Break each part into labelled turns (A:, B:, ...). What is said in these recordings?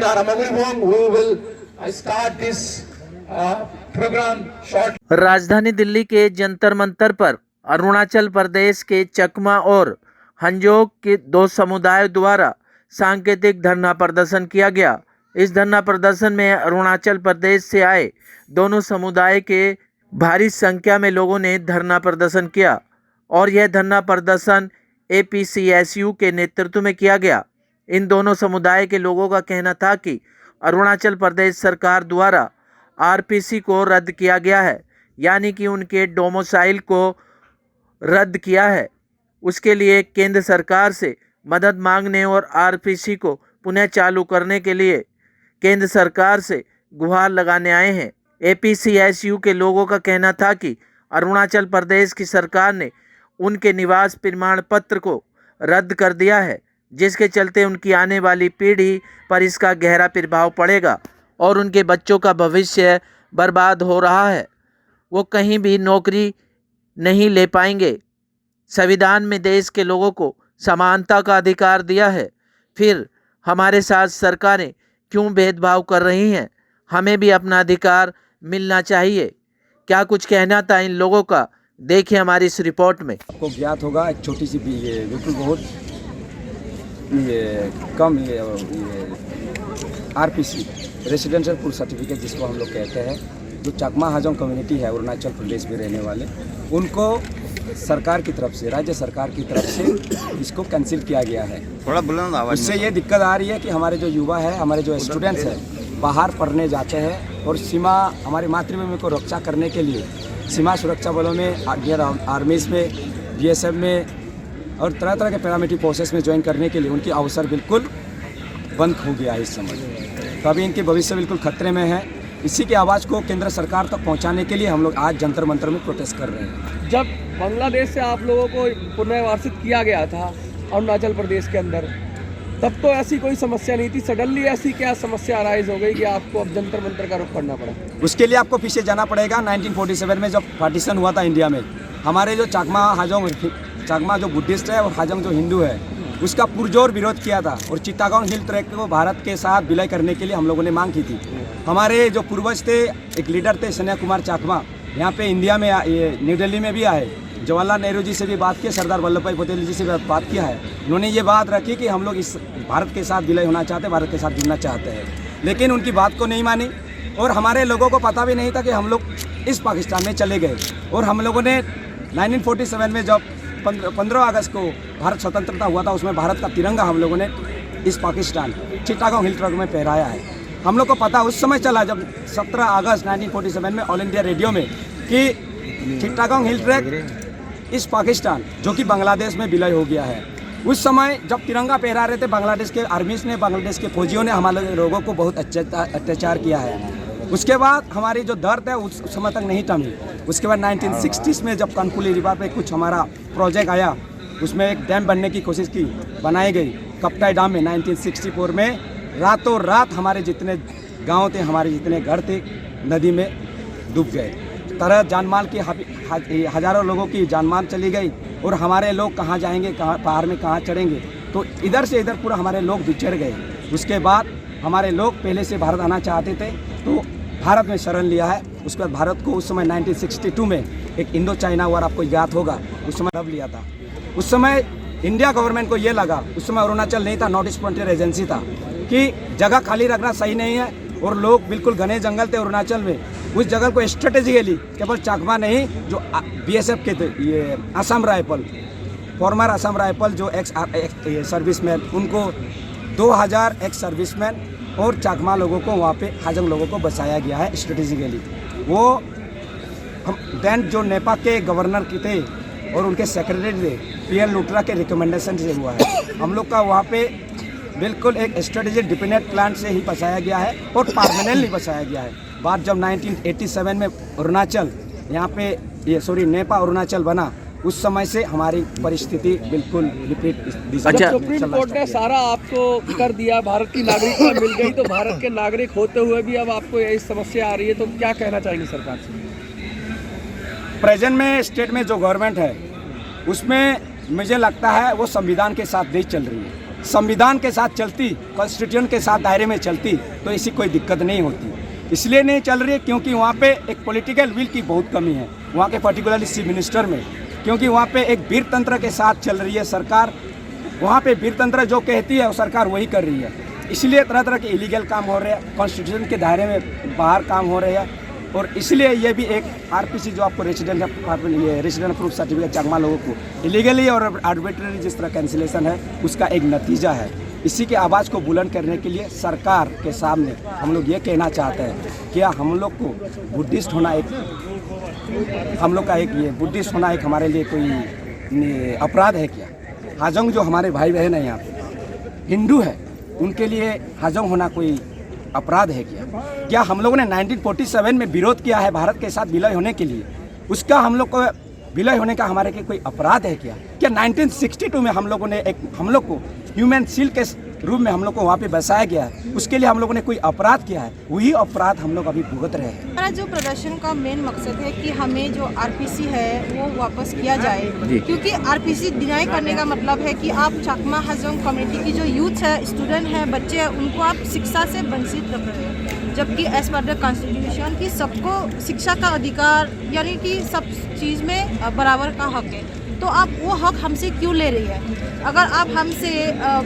A: we will start this program shortly.
B: राजधानी दिल्ली के जंतर मंतर पर अरुणाचल प्रदेश के चकमा और हंजोक के दो समुदायों द्वारा सांकेतिक धरना प्रदर्शन किया गया। इस धरना प्रदर्शन में अरुणाचल प्रदेश से आए दोनों समुदाय के भारी संख्या में लोगों ने धरना प्रदर्शन किया और यह धरना प्रदर्शन APCSU के नेतृत्व में किया गया। इन दोनों समुदाय के लोगों का कहना था कि अरुणाचल प्रदेश सरकार द्वारा RPC को रद्द किया गया है, यानी कि उनके डोमिसाइल को रद्द किया है। उसके लिए केंद्र सरकार से मदद मांगने और RPC को पुनः चालू करने के लिए केंद्र सरकार से गुहार लगाने आए हैं। APCSU के लोगों का कहना था कि अरुणाचल प्रदेश की सरकार ने उनके निवास प्रमाण पत्र को रद्द कर दिया है, जिसके चलते उनकी आने वाली पीढ़ी पर इसका गहरा प्रभाव पड़ेगा और उनके बच्चों का भविष्य बर्बाद हो रहा है। वो कहीं भी नौकरी नहीं ले पाएंगे। संविधान में देश के लोगों को समानता का अधिकार दिया है, फिर हमारे साथ सरकारें क्यों भेदभाव कर रही हैं? हमें भी अपना अधिकार मिलना चाहिए। क्या कुछ कहना था इन लोगों का, देखिए हमारी इस रिपोर्ट में।
C: आपको ज्ञात होगा एक छोटी सी बिल्कुल बहुत कम RPC रेसिडेंशियल पुल सर्टिफिकेट जिसको हम लोग कहते हैं, जो चकमा हाजोंग कम्युनिटी है अरुणाचल प्रदेश में रहने वाले, उनको सरकार की तरफ से, राज्य सरकार की तरफ से इसको कैंसिल किया गया है।
D: थोड़ा बुलंद आवाज।
C: उससे ये दिक्कत आ रही है कि हमारे जो युवा है, हमारे जो स्टूडेंट्स हैं, बाहर पढ़ने जाते हैं और सीमा, हमारी मातृभूमि को रक्षा करने के लिए सीमा सुरक्षा बलों में, इंडियन आर्मीज में, BSF में और तरह तरह के पैरामिलिट्री फोर्सेस में ज्वाइन करने के लिए उनकी अवसर बिल्कुल बंद हो गया है इस समय। तो अभी इनके भविष्य बिल्कुल खतरे में है। इसी की आवाज़ को केंद्र सरकार तक पहुंचाने के लिए हम लोग आज जंतर मंतर में प्रोटेस्ट कर रहे हैं।
E: जब बांग्लादेश से आप लोगों को पुनर्वासित किया गया था अरुणाचल प्रदेश के अंदर, तब तो ऐसी कोई समस्या नहीं थी। सडनली ऐसी क्या समस्या अराइज हो गई कि आपको अब जंतर मंतर का रुख करना पड़ा?
C: उसके लिए आपको पीछे जाना पड़ेगा। 1947 में जब पार्टीशन हुआ था इंडिया में, हमारे जो चकमा जो बुद्धिस्ट है और हाजोंग जो हिंदू है, उसका पुरजोर विरोध किया था और चित्तागोंग हिल ट्रैक को भारत के साथ विलय करने के लिए हम लोगों ने मांग की थी। हमारे जो पूर्वज थे, एक लीडर थे सन्या कुमार चकमा, यहाँ पे इंडिया में न्यू दिल्ली में भी आए, जवाहरलाल नेहरू जी से भी बात की, सरदार वल्लभ भाई पटेल जी से भी बात किया है। उन्होंने ये बात रखी कि हम लोग इस भारत के साथ विलय होना चाहते हैं, भारत के साथ जुड़ना चाहते हैं, लेकिन उनकी बात को नहीं मानी और हमारे लोगों को पता भी नहीं था कि हम लोग इस पाकिस्तान में चले गए। और हम लोगों ने 1947 में जब 15 अगस्त को भारत स्वतंत्रता हुआ था, उसमें भारत का तिरंगा हम लोगों ने इस पाकिस्तान चिट्टागोंग हिल ट्रैक में फहराया है। हम लोग को पता उस समय चला जब 17 अगस्त 1947 में ऑल इंडिया रेडियो में कि चिट्टागोंग हिल ट्रैक इस पाकिस्तान जो कि बांग्लादेश में विलय हो गया है। उस समय जब तिरंगा फहरा रहे थे, बांग्लादेश के आर्मीज ने, बांग्लादेश के फौजियों ने हमारे लोगों को बहुत अत्याचार किया है। उसके बाद हमारी जो दर्द है उस समय तक नहीं थमी। उसके बाद 1960s में जब कनकुली रिवर पे कुछ हमारा प्रोजेक्ट आया, उसमें एक डैम बनने की कोशिश की, बनाई गई कपटाई डैम में 1964 में। रातों रात हमारे जितने गांव थे, हमारे जितने घर थे, नदी में डूब गए। तरह जानमाल की हज़ारों लोगों की जानमाल चली गई और हमारे लोग कहाँ जाएंगे, कहाँ पहाड़ में कहाँ चढ़ेंगे। तो इधर से इधर पूरा हमारे लोग बिछड़ गए। उसके बाद हमारे लोग पहले से भारत आना चाहते थे तो भारत में शरण लिया है। उसके बाद भारत को उस समय 1962 में एक इंडो चाइना वॉर, आपको याद होगा, उस समय तब लिया था। उस समय इंडिया गवर्नमेंट को ये लगा, उस समय अरुणाचल नहीं था, नॉर्थ ईस्ट फ्रंटियर एजेंसी था, कि जगह खाली रखना सही नहीं है और लोग बिल्कुल घने जंगल थे अरुणाचल में। उस जगह को स्ट्रेटेजिकली केवल चकमा नहीं, जो BSF के थे, ये Assam rifle, farmer Assam rifle जो एक्स सर्विसमैन, उनको 2000 एक्स सर्विसमैन और चकमा लोगों को वहाँ पे हाजोंग लोगों को बसाया गया है स्ट्रेटेजिकली। वो हम दैन जो नेपाल के गवर्नर की थे और उनके सेक्रेटरी थे, PL लुट्रा के रिकमेंडेशन से हुआ है। हम लोग का वहाँ पे बिल्कुल एक स्ट्रेटेजिक डिपेंडेंट प्लान से ही बसाया गया है और परमानेंटली बसाया गया है। बात जब 1987 में अरुणाचल यहाँ पे नेपाल अरुणाचल बना, उस समय से हमारी परिस्थिति बिल्कुल विपरीत दिशा।
E: अच्छा, सुप्रीम कोर्ट ने सारा आपको कर दिया, भारत की नागरिकता मिल गई, तो भारत के नागरिक होते हुए भी अब आपको यही समस्या आ रही है, तो क्या कहना चाहेंगे सरकार से?
C: प्रेजेंट में स्टेट में जो गवर्नमेंट है उसमें मुझे लगता है वो संविधान के साथ देश चल रही है। संविधान के साथ चलती, कॉन्स्टिट्यूशन के साथ दायरे में चलती तो ऐसी कोई दिक्कत नहीं होती। इसलिए नहीं चल रही है क्योंकि वहाँ पे एक पॉलिटिकल विल की बहुत कमी है वहाँ के पर्टिकुलरली चीफ मिनिस्टर में, क्योंकि वहाँ पे एक वीर तंत्र के साथ चल रही है सरकार। वहाँ पे वीर तंत्र जो कहती है वो सरकार वही कर रही है, इसलिए तरह तरह के इलीगल काम हो रहे हैं, कॉन्स्टिट्यूशन के दायरे में बाहर काम हो रहे हैं। और इसलिए ये भी एक आरपीसी जो आपको रेसिडेंट प्रूफ सर्टिफिकेट चकमा लोगों को इलीगली और आर्बिट्रेरी जिस तरह कैंसिलेशन है उसका एक नतीजा है। इसी के आवाज़ को बुलंद करने के लिए सरकार के सामने हम लोग ये कहना चाहते हैं कि हम लोग को बुद्धिस्ट होना एक हम लोग का एक ये बुद्धिस्ट होना एक हमारे लिए कोई अपराध है क्या? हाजोंग जो हमारे भाई बहन हैं यहाँ पे हिंदू है, उनके लिए हाजोंग होना कोई अपराध है क्या? क्या हम लोगों ने 1947 में विरोध किया है भारत के साथ विलय होने के लिए, उसका हम लोग को विलय होने का हमारे के कोई अपराध है क्या? क्या 1962 में हम लोगों ने हम लोग को ह्यूमन शील्ड के रूप में हम लोग को वहाँ पे बसाया गया है, उसके लिए हम लोगों ने कोई अपराध किया है? वही अपराध हम लोग अभी भुगत रहे हैं।
D: हमारा जो प्रदर्शन का मेन मकसद है कि हमें जो आरपीसी है वो वापस किया जाए, क्योंकि आरपीसी डिनाई करने का मतलब है कि आप चकमा हाजोंग कम्युनिटी की जो यूथ है, स्टूडेंट है, बच्चे हैं, उनको आप शिक्षा से वंचित रख रहे हैं, जबकि एज पर द कॉन्स्टिट्यूशन की सबको शिक्षा का अधिकार यानी कि सब चीज़ में बराबर का हक है। तो आप वो हक हमसे क्यों ले रही है? अगर आप हमसे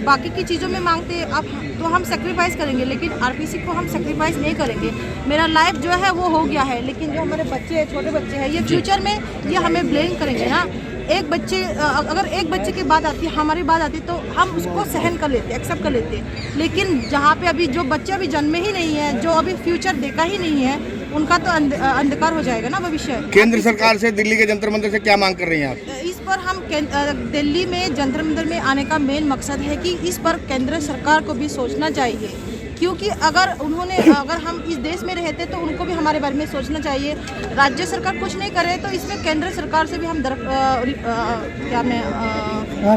D: बाकी की चीज़ों में मांगते आप तो हम सेक्रीफाइस करेंगे, लेकिन आरपीसी को हम सेक्रीफाइस नहीं करेंगे। मेरा लाइफ जो है वो हो गया है, लेकिन जो हमारे बच्चे हैं, छोटे बच्चे हैं, ये फ्यूचर में ये हमें ब्लेम करेंगे ना। अगर एक बच्चे की बात आती है, हमारी बात आती है, तो हम उसको सहन कर लेते, एक्सेप्ट कर लेते। लेकिन जहाँ पे अभी जो बच्चे अभी जन्मे ही नहीं है, जो अभी फ्यूचर देखा ही नहीं है, उनका तो अंधकार हो जाएगा ना भविष्य।
F: केंद्र सरकार से दिल्ली के जंतर मंतर से क्या मांग कर रही हैं आप?
D: इस पर हम दिल्ली में जंतर मंतर में आने का मेन मकसद है कि इस पर केंद्र सरकार को भी सोचना चाहिए, क्योंकि अगर हम इस देश में रहते तो उनको भी हमारे बारे में सोचना चाहिए। राज्य सरकार कुछ नहीं करे तो इसमें केंद्र सरकार से भी हम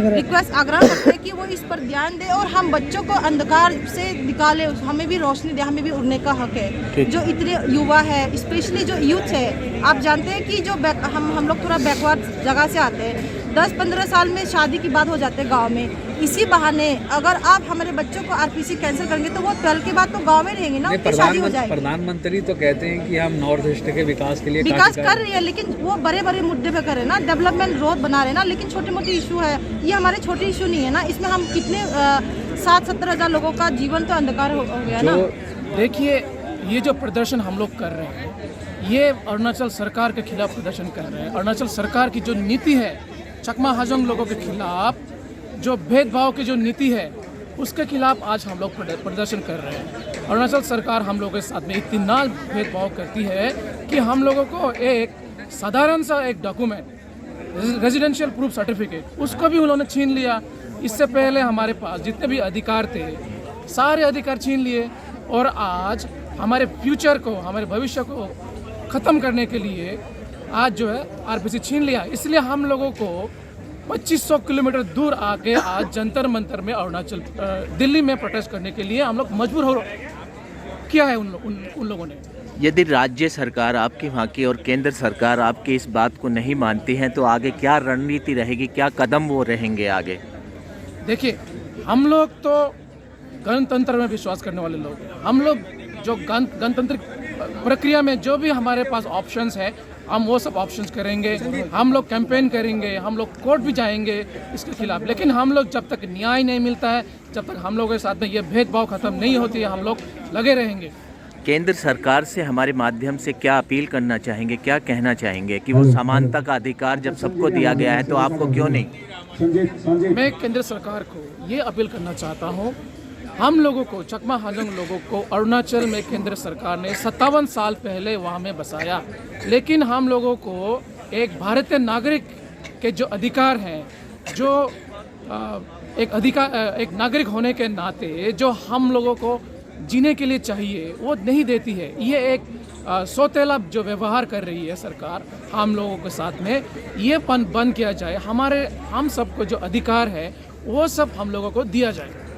D: रिक्वेस्ट आग्रह करते हैं कि वो इस पर ध्यान दे और हम बच्चों को अंधकार से निकाले, हमें भी रोशनी दे, हमें भी उड़ने का हक है। जो इतने युवा है, स्पेशली जो यूथ है, आप जानते हैं कि जो हम लोग थोड़ा बैकवर्ड जगह से आते हैं, 10-15 साल में शादी की बात हो जाते हैं गाँव में। इसी बहाने अगर आप हमारे बच्चों को आरपीसी कैंसिल करेंगे तो वो 12 के बाद तो गांव में रहेंगे ना, उनकी शादी हो जाएगी।
G: प्रधानमंत्री तो कहते हैं कि हम नॉर्थ ईस्ट के विकास के लिए
D: विकास कर रही है, लेकिन वो बड़े बड़े मुद्दे पे कर रहे हैं ना, डेवलपमेंट रोड बना रहे हैं ना, लेकिन छोटे मोटे इशू है, ये हमारे छोटे इशू नहीं है ना। इसमें हम कितने 60-70 हज़ार लोगों का जीवन तो अंधकार हो गया ना।
H: देखिए, ये जो प्रदर्शन हम लोग कर रहे हैं, ये अरुणाचल सरकार के खिलाफ प्रदर्शन कर रहे हैं। अरुणाचल सरकार की जो नीति है चकमा हाजोंग लोगों के खिलाफ, जो भेदभाव की जो नीति है, उसके खिलाफ आज हम लोग प्रदर्शन कर रहे हैं। अरुणाचल सरकार हम लोगों के साथ में इतना भेदभाव करती है कि हम लोगों को एक साधारण सा एक डॉक्यूमेंट, रेजिडेंशियल प्रूफ सर्टिफिकेट, उसको भी उन्होंने छीन लिया। इससे पहले हमारे पास जितने भी अधिकार थे, सारे अधिकार छीन लिए, और आज हमारे फ्यूचर को, हमारे भविष्य को ख़त्म करने के लिए आज जो है आरपीसी छीन लिया। इसलिए हम लोगों को 2500 किलोमीटर दूर आके आज जंतर मंतर में दिल्ली में प्रोटेस्ट करने के लिए हम लोग मजबूर हो किया है उन लोगों ने।
B: यदि राज्य सरकार आपकी वहाँ की और केंद्र सरकार आपकी इस बात को नहीं मानती हैं तो आगे क्या रणनीति रहेगी, क्या कदम वो रहेंगे आगे?
H: देखिए, हम लोग तो गणतंत्र में विश्वास करने वाले लोग हैं। हम लोग जो गणतंत्र प्रक्रिया में जो भी हमारे पास ऑप्शंस है, हम वो सब ऑप्शंस करेंगे। हम लोग कैंपेन करेंगे, हम लोग कोर्ट भी जाएंगे इसके खिलाफ, लेकिन हम लोग जब तक न्याय नहीं मिलता है, जब तक हम लोगों के साथ में ये भेदभाव खत्म नहीं होती है, हम लोग लगे रहेंगे।
B: केंद्र सरकार से हमारे माध्यम से क्या अपील करना चाहेंगे, क्या कहना चाहेंगे कि वो समानता का अधिकार जब सबको दिया गया है तो आपको क्यों नहीं?
H: मैं केंद्र सरकार को ये अपील करना चाहता हूँ, हम लोगों को, चकमा हाजोंग लोगों को अरुणाचल में केंद्र सरकार ने 57 साल पहले वहाँ में बसाया, लेकिन हम लोगों को एक भारतीय नागरिक के जो अधिकार हैं, जो एक नागरिक होने के नाते जो हम लोगों को जीने के लिए चाहिए, वो नहीं देती है। ये एक सौतेला जो व्यवहार कर रही है सरकार हम लोगों के साथ में, ये बंद किया जाए। हम सबको जो अधिकार है वो सब हम लोगों को दिया जाए।